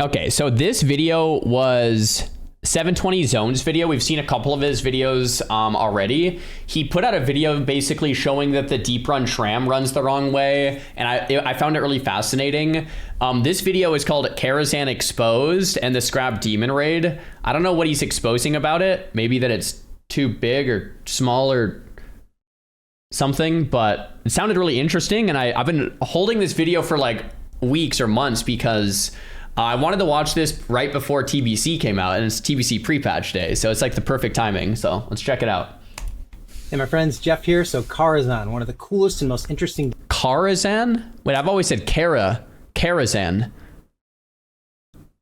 Okay, so this video was 720 Zone's video. We've seen a couple of his videos already. He put out a video basically showing that the deep run tram runs the wrong way, and I found it really fascinating. This video is called Karazhan Exposed and the Scrap Demon Raid. I don't know what he's exposing about it. Maybe that it's too big or small or something, but it sounded really interesting, and I've been holding this video for like weeks or months because I wanted to watch this right before TBC came out, and it's TBC pre-patch day, so it's like the perfect timing. So let's check it out. Hey, my friends, Jeff here. So Karazhan, one of the coolest and most interesting... Karazhan? Wait, I've always said Karazhan.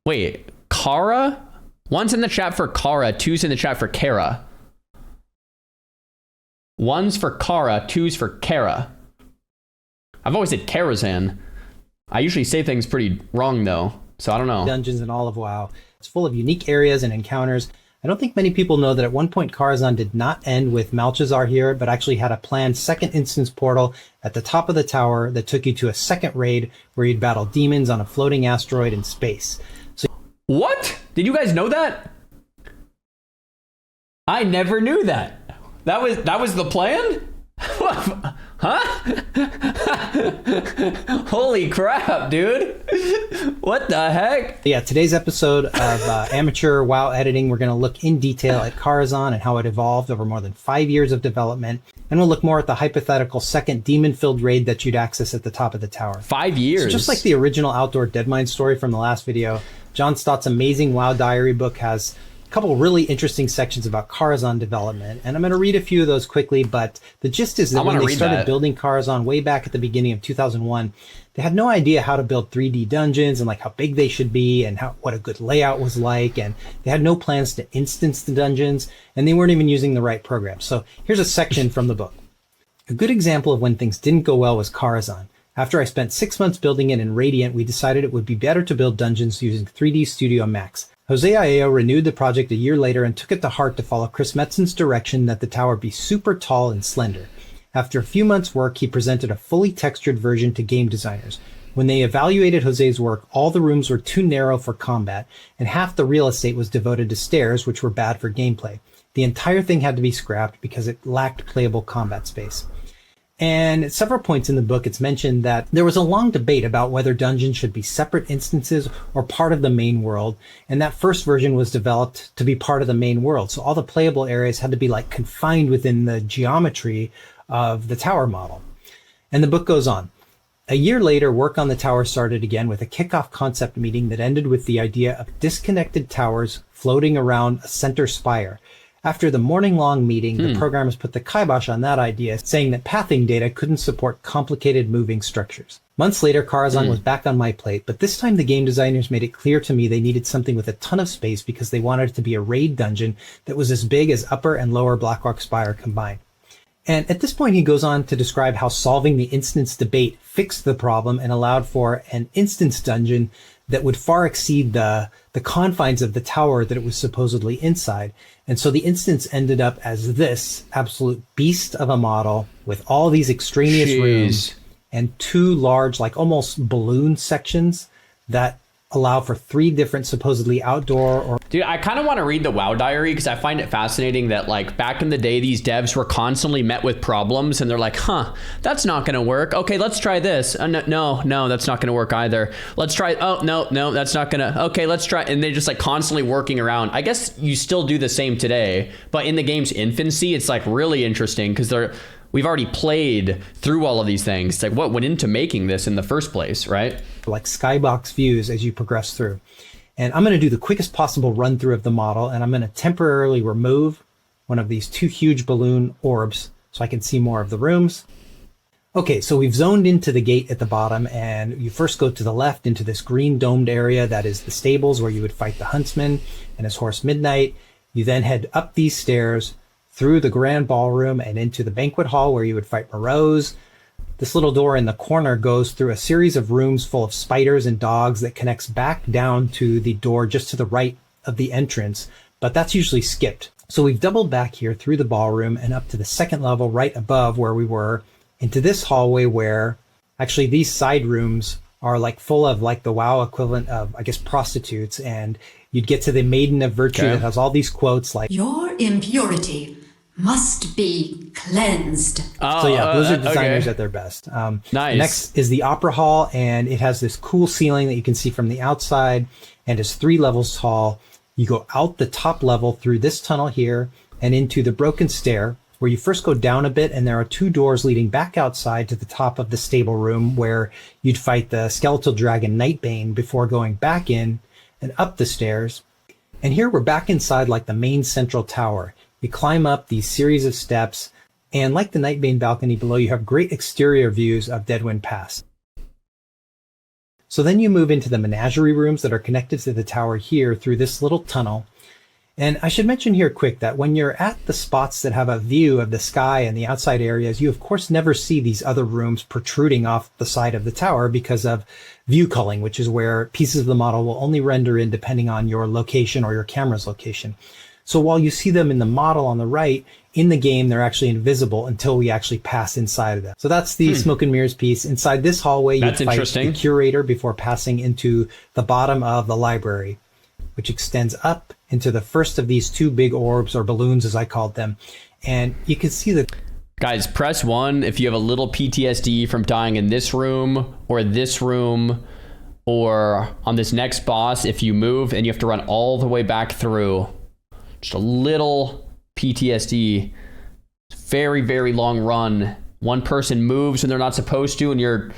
Wait, Kara? One's in the chat for Kara, two's in the chat for Kara. One's for Kara, two's for Kara. I've always said Karazhan. I usually say things pretty wrong though, so I don't know. Dungeons in all of WoW. It's full of unique areas and encounters. I don't think many people know that at one point Karazhan did not end with Malchezaar here, but actually had a planned second instance portal at the top of the tower that took you to a second raid where you'd battle demons on a floating asteroid in space. So what? Did you guys know that? I never knew that. That was the plan? Huh? Holy crap, dude. What the heck? Yeah, today's episode of Amateur WoW Editing, we're going to look in detail at Karazhan and how it evolved over more than 5 years of development. And we'll look more at the hypothetical second demon-filled raid that you'd access at the top of the tower. 5 years? So just like the original Outdoor Deadmine story from the last video, John Stott's amazing WoW Diary book has a couple really interesting sections about Karazhan development, and I'm going to read a few of those quickly, but the gist is that when they started building Karazhan way back at the beginning of 2001, they had no idea how to build 3D dungeons and like how big they should be and what a good layout was like, and they had no plans to instance the dungeons, and they weren't even using the right program. So here's a section from the book. A good example of when things didn't go well was Karazhan. After I spent 6 months building it in Radiant, we decided it would be better to build dungeons using 3D Studio Max. Jose Aeo renewed the project a year later and took it to heart to follow Chris Metzen's direction that the tower be super tall and slender. After a few months' work, he presented a fully textured version to game designers. When they evaluated Jose's work, all the rooms were too narrow for combat, and half the real estate was devoted to stairs, which were bad for gameplay. The entire thing had to be scrapped because it lacked playable combat space. And at several points in the book, it's mentioned that there was a long debate about whether dungeons should be separate instances or part of the main world. And that first version was developed to be part of the main world. So all the playable areas had to be like confined within the geometry of the tower model. And the book goes on. A year later, work on the tower started again with a kickoff concept meeting that ended with the idea of disconnected towers floating around a center spire. After the morning-long meeting, the programmers put the kibosh on that idea, saying that pathing data couldn't support complicated moving structures. Months later, Karazhan was back on my plate, but this time the game designers made it clear to me they needed something with a ton of space because they wanted it to be a raid dungeon that was as big as Upper and Lower Blackrock Spire combined. And at this point, he goes on to describe how solving the instance debate fixed the problem and allowed for an instance dungeon that would far exceed the confines of the tower that it was supposedly inside. And so the instance ended up as this absolute beast of a model with all these extraneous rooms and two large, like almost balloon sections that allow for 3 different supposedly outdoor or... Dude, I kind of want to read the WoW Diary because I find it fascinating that like back in the day, these devs were constantly met with problems and they're like, huh, that's not going to work. Okay, let's try this. No, that's not going to work either. Let's try, oh, no, that's not going to, okay, let's try. And they're just like constantly working around. I guess you still do the same today, but in the game's infancy, it's like really interesting because we've already played through all of these things. It's like what went into making this in the first place, right? Like skybox views as you progress through. And I'm going to do the quickest possible run through of the model, and I'm going to temporarily remove one of these 2 huge balloon orbs so I can see more of the rooms. Okay, so we've zoned into the gate at the bottom, and you first go to the left into this green domed area that is the stables where you would fight the huntsman and his horse Midnight. You then head up these stairs through the grand ballroom and into the banquet hall where you would fight Morose. This little door in the corner goes through a series of rooms full of spiders and dogs that connects back down to the door just to the right of the entrance, but that's usually skipped. So we've doubled back here through the ballroom and up to the second level right above where we were, into this hallway where actually these side rooms are like full of like the WoW equivalent of, I guess, prostitutes. And you'd get to the Maiden of Virtue that has all these quotes like, "Your impurity must be cleansed." so yeah, those are designers at their best. Nice. Next is the Opera Hall, and it has this cool ceiling that you can see from the outside, and is 3 levels tall. You go out the top level through this tunnel here and into the broken stair, where you first go down a bit, and there are 2 doors leading back outside to the top of the stable room where you'd fight the skeletal dragon Nightbane before going back in and up the stairs. And here we're back inside like the main central tower. You climb up these series of steps, and like the Nightbane balcony below, you have great exterior views of Deadwind Pass. So then you move into the menagerie rooms that are connected to the tower here through this little tunnel. And I should mention here quick that when you're at the spots that have a view of the sky and the outside areas, you of course never see these other rooms protruding off the side of the tower because of view culling, which is where pieces of the model will only render in depending on your location or your camera's location. So while you see them in the model on the right, in the game, they're actually invisible until we actually pass inside of them. So that's the smoke and mirrors piece. Inside this hallway, you fight the curator before passing into the bottom of the library, which extends up into the first of these 2 big orbs, or balloons as I called them. And you can see that... Guys, press 1 if you have a little PTSD from dying in this room, or on this next boss if you move and you have to run all the way back through. Just a little PTSD. Very, very long run. One person moves when they're not supposed to, and you're...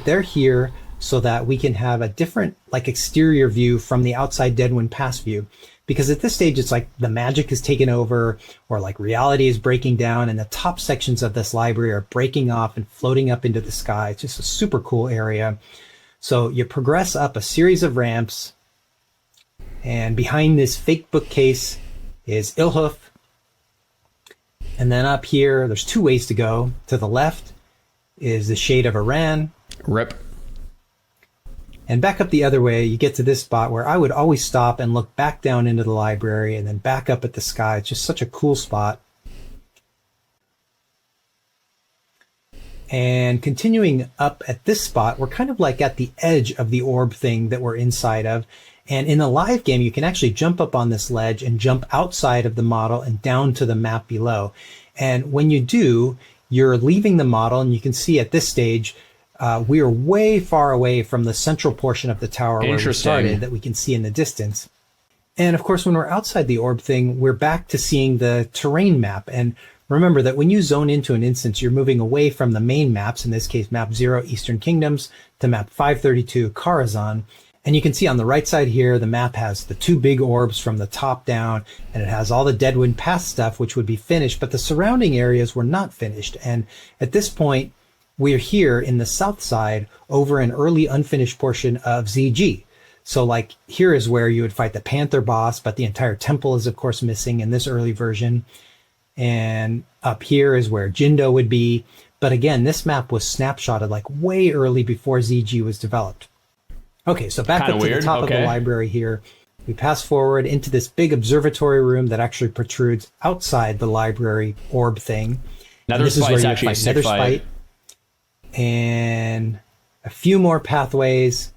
They're here so that we can have a different like exterior view from the outside Deadwind Pass view. Because at this stage, it's like the magic is taken over, or like reality is breaking down, and the top sections of this library are breaking off and floating up into the sky. It's just a super cool area. So you progress up a series of ramps, and behind this fake bookcase is Ilhoof. And then up here, there's 2 ways to go. To the left is the Shade of Iran. Rip. And back up the other way, you get to this spot where I would always stop and look back down into the library and then back up at the sky. It's just such a cool spot. And continuing up at this spot, we're kind of like at the edge of the orb thing that we're inside of. And in the live game, you can actually jump up on this ledge and jump outside of the model and down to the map below. And when you do, you're leaving the model, and you can see at this stage, we are way far away from the central portion of the tower where we started that we can see in the distance. And of course, when we're outside the orb thing, we're back to seeing the terrain map. And remember that when you zone into an instance, you're moving away from the main maps, in this case, map 0, Eastern Kingdoms, to map 532, Karazhan. And you can see on the right side here, the map has the 2 big orbs from the top down, and it has all the Deadwind Pass stuff, which would be finished, but the surrounding areas were not finished. And at this point, we're here in the south side over an early unfinished portion of ZG. So like here is where you would fight the Panther boss, but the entire temple is of course missing in this early version. And up here is where Jindo would be. But again, this map was snapshotted like way early before ZG was developed. Okay, so back up to the top of the library here. We pass forward into this big observatory room that actually protrudes outside the library orb thing. Nether's fight is actually a sick fight. And a few more pathways.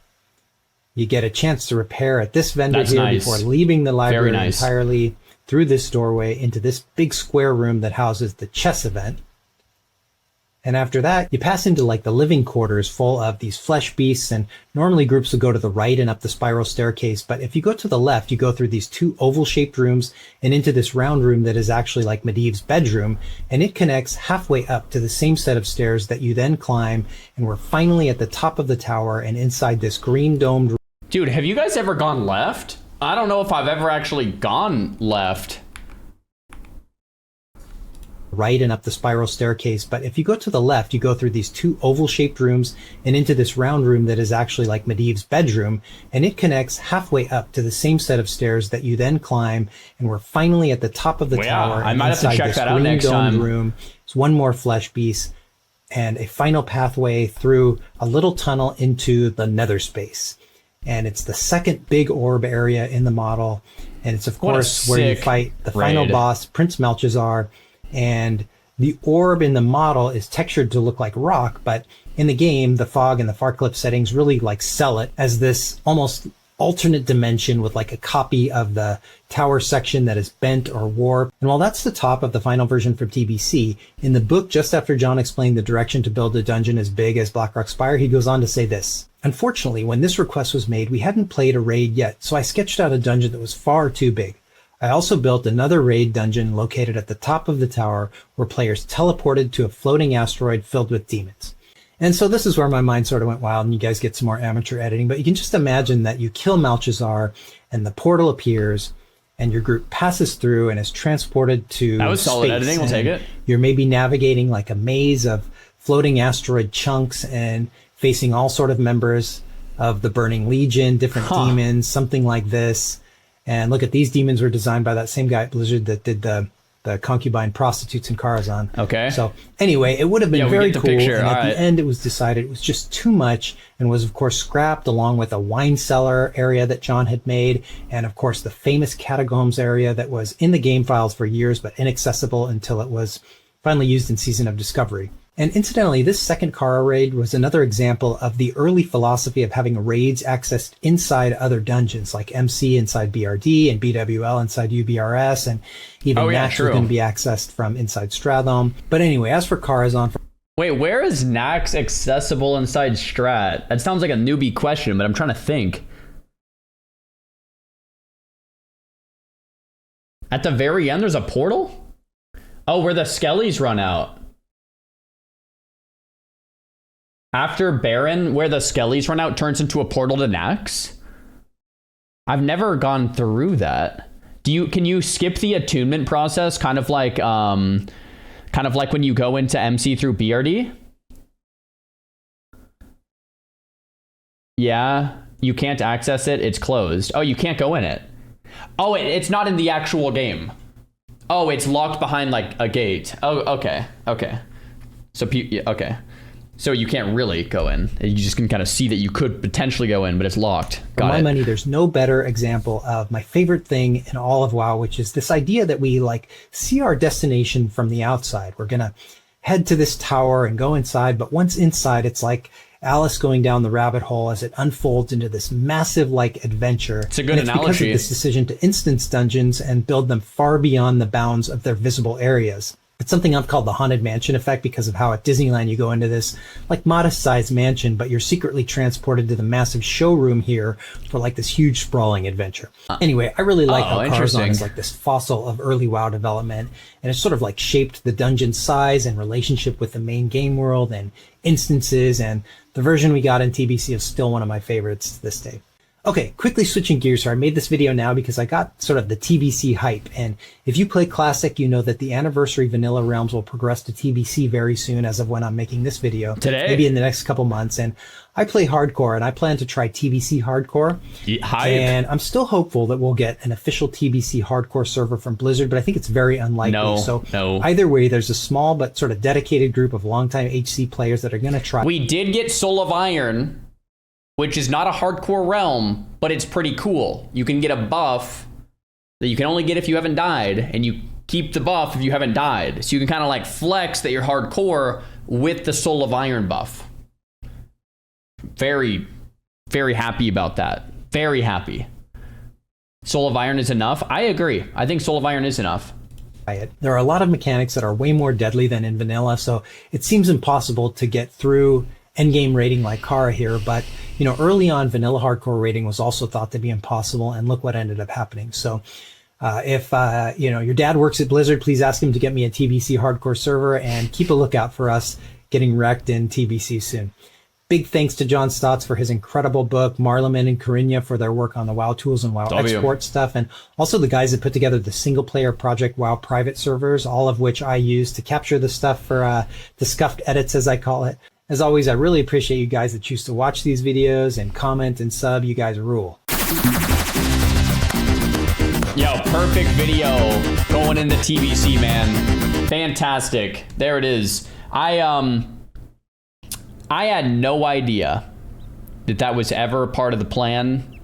You get a chance to repair at this vendor before leaving the library entirely through this doorway into this big square room that houses the chess event. And after that, you pass into like the living quarters full of these flesh beasts, and normally groups will go to the right and up the spiral staircase. But if you go to the left, you go through these 2 oval-shaped rooms and into this round room that is actually like Medivh's bedroom, and it connects halfway up to the same set of stairs that you then climb, and we're finally at the top of the tower and inside this green domed room. Dude, have you guys ever gone left? I don't know if I've ever actually gone left. Right and up the spiral staircase, but if you go to the left, you go through these 2 oval-shaped rooms and into this round room that is actually like Medivh's bedroom, and it connects halfway up to the same set of stairs that you then climb, and we're finally at the top of the tower. I might have to check that out next time. Room. It's 1 more flesh beast and a final pathway through a little tunnel into the nether space. And it's the second big orb area in the model, and it's of course where you fight the final boss, Prince Melchizar. And The orb in the model is textured to look like rock, but in the game, the fog and the far clip settings really like sell it as this almost alternate dimension with like a copy of the tower section that is bent or warped. And while that's the top of the final version from TBC, in the book just after John explained the direction to build a dungeon as big as Blackrock Spire, he goes on to say this. Unfortunately, when this request was made, we hadn't played a raid yet, so I sketched out a dungeon that was far too big. I also built another raid dungeon located at the top of the tower where players teleported to a floating asteroid filled with demons. And so this is where my mind sort of went wild, and you guys get some more amateur editing, but you can just imagine that you kill Malchazar and the portal appears and your group passes through and is transported to That was solid space. editing, we'll take it. You're maybe navigating like a maze of floating asteroid chunks and facing all sort of members of the Burning Legion, different demons, something like this. And look at these demons were designed by that same guy at Blizzard that did the concubine prostitutes in Karazhan. Okay. So anyway, it would have been very cool. Picture. And All at right. the end, it was decided it was just too much and was, of course, scrapped along with a wine cellar area that John had made. And, of course, the famous catacombs area that was in the game files for years, but inaccessible until it was finally used in Season of Discovery. And incidentally, this second Kara raid was another example of the early philosophy of having raids accessed inside other dungeons, like MC inside BRD and BWL inside UBRS, and even Nax was going to be accessed from inside Strathome. But anyway, as for Karazhan... Wait, where is Nax accessible inside Strat? That sounds like a newbie question, but I'm trying to think. At the very end, there's a portal? Oh, where the Skellies run out. After Baron, where the Skellies run out, turns into a portal to Nax? I've never gone through that. Can you skip the attunement process, kind of like when you go into MC through BRD? Yeah, you can't access it. It's closed. Oh, you can't go in it. Oh, it's not in the actual game. Oh, it's locked behind like a gate. Oh, okay. So, okay. So you can't really go in. You just can kind of see that you could potentially go in, but it's locked. For my money, there's no better example of my favorite thing in all of WoW, which is this idea that we like see our destination from the outside. We're going to head to this tower and go inside, but once inside, it's like Alice going down the rabbit hole as it unfolds into this massive like adventure. It's a good analogy. Because of this decision to instance dungeons and build them far beyond the bounds of their visible areas. It's something I've called the Haunted Mansion effect because of how at Disneyland you go into this like modest-sized mansion, but you're secretly transported to the massive showroom here for like this huge sprawling adventure. Anyway, I really like how Karazhan is like this fossil of early WoW development, and it's sort of like shaped the dungeon size and relationship with the main game world and instances, and the version we got in TBC is still one of my favorites to this day. Okay, quickly switching gears here. I made this video now because I got sort of the TBC hype. And if you play Classic, you know that the Anniversary Vanilla Realms will progress to TBC very soon as of when I'm making this video. Today? Maybe in the next couple months. And I play Hardcore, and I plan to try TBC Hardcore. Hype. And I'm still hopeful that we'll get an official TBC Hardcore server from Blizzard, but I think it's very unlikely. No. Either way, there's a small but sort of dedicated group of longtime HC players that are going to try. We did get Soul of Iron, which is not a hardcore realm, but it's pretty cool. You can get a buff that you can only get if you haven't died, and you keep the buff if you haven't died. So you can kind of like flex that you're hardcore with the Soul of Iron buff. Very, very happy about that. Very happy. Soul of Iron is enough? I agree. I think Soul of Iron is enough. There are a lot of mechanics that are way more deadly than in vanilla, so it seems impossible to get through endgame rating like Kara here, but you know, early on vanilla hardcore rating was also thought to be impossible, and look what ended up happening. So if you know, your dad works at Blizzard, please ask him to get me a TBC hardcore server, and keep a lookout for us getting wrecked in TBC soon. Big thanks to John Stotts for his incredible book, Marleman and Carinya for their work on the WoW tools and WoW export stuff, and also the guys that put together the single-player project WoW private servers, all of which I use to capture the stuff for the scuffed edits, as I call it. As always, I really appreciate you guys that choose to watch these videos and comment and sub. You guys rule. Yo, perfect video going into TBC, man. Fantastic. There it is. I had no idea that was ever part of the plan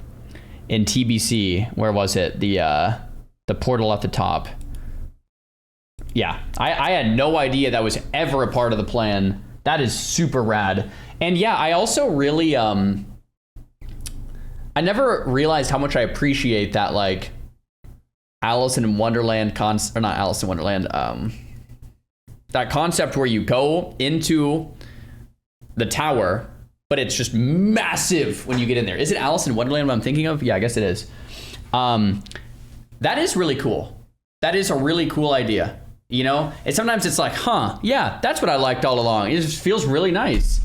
in TBC. Where was it? The portal at the top. Yeah, I had no idea that was ever a part of the plan. That is super rad. And yeah, I also really, I never realized how much I appreciate that, like, Alice in Wonderland or not Alice in Wonderland, that concept where you go into the tower, but it's just massive when you get in there. Is it Alice in Wonderland what I'm thinking of? Yeah, I guess it is. That is really cool. That is a really cool idea. You know, and sometimes it's like, huh, yeah, that's what I liked all along. It just feels really nice.